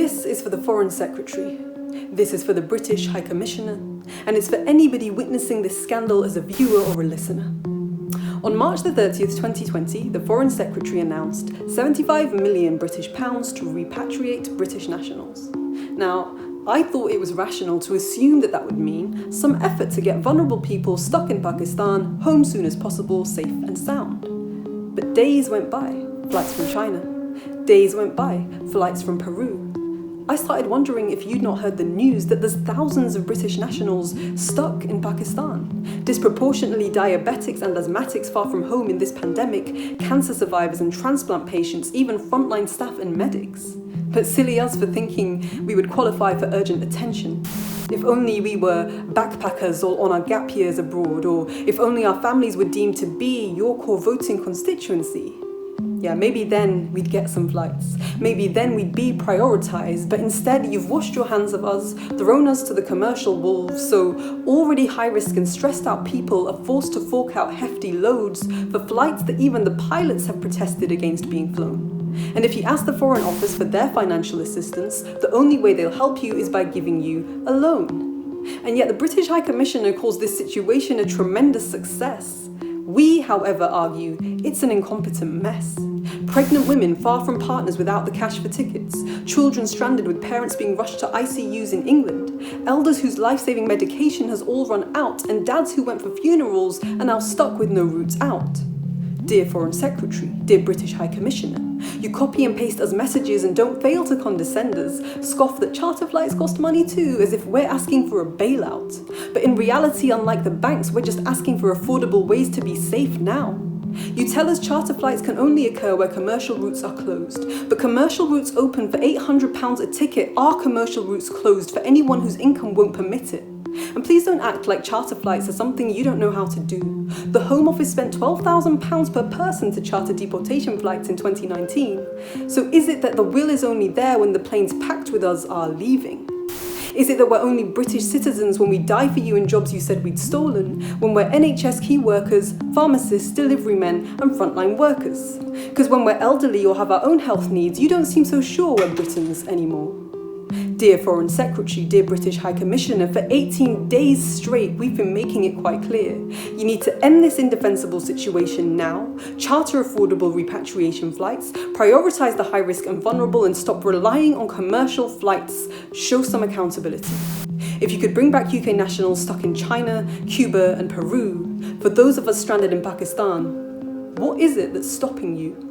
This is for the Foreign Secretary. This is for the British High Commissioner. And it's for anybody witnessing this scandal as a viewer or a listener. On March the 30th, 2020, the Foreign Secretary announced 75 million British pounds to repatriate British nationals. Now, I thought it was rational to assume that would mean some effort to get vulnerable people stuck in Pakistan home soon as possible, safe and sound. But days went by, flights from China. Days went by, flights from Peru. I started wondering if you'd not heard the news that there's thousands of British nationals stuck in Pakistan. Disproportionately diabetics and asthmatics far from home in this pandemic, cancer survivors and transplant patients, even frontline staff and medics. But silly us for thinking we would qualify for urgent attention. If only we were backpackers or on our gap years abroad, or if only our families were deemed to be your core voting constituency. Yeah, maybe then we'd get some flights. Maybe then we'd be prioritised, but instead you've washed your hands of us, thrown us to the commercial wolves, so already high-risk and stressed-out people are forced to fork out hefty loads for flights that even the pilots have protested against being flown. And if you ask the Foreign Office for their financial assistance, the only way they'll help you is by giving you a loan. And yet the British High Commissioner calls this situation a tremendous success. We, however, argue it's an incompetent mess. Pregnant women far from partners without the cash for tickets, children stranded with parents being rushed to ICUs in England, elders whose life-saving medication has all run out, and dads who went for funerals are now stuck with no routes out. Dear Foreign Secretary, dear British High Commissioner, you copy and paste us messages and don't fail to condescend us, scoff that charter flights cost money too, as if we're asking for a bailout. But in reality, unlike the banks, we're just asking for affordable ways to be safe now. You tell us charter flights can only occur where commercial routes are closed, but commercial routes open for £800 a ticket are commercial routes closed for anyone whose income won't permit it. And please don't act like charter flights are something you don't know how to do. The Home Office spent £12,000 per person to charter deportation flights in 2019. So is it that the will is only there when the planes packed with us are leaving? Is it that we're only British citizens when we die for you in jobs you said we'd stolen, when we're NHS key workers, pharmacists, delivery men and frontline workers? Because when we're elderly or have our own health needs, you don't seem so sure we're Britons anymore. Dear Foreign Secretary, dear British High Commissioner, for 18 days straight we've been making it quite clear. You need to end this indefensible situation now, charter affordable repatriation flights, prioritise the high risk and vulnerable and stop relying on commercial flights. Show some accountability. If you could bring back UK nationals stuck in China, Cuba and Peru, for those of us stranded in Pakistan, what is it that's stopping you?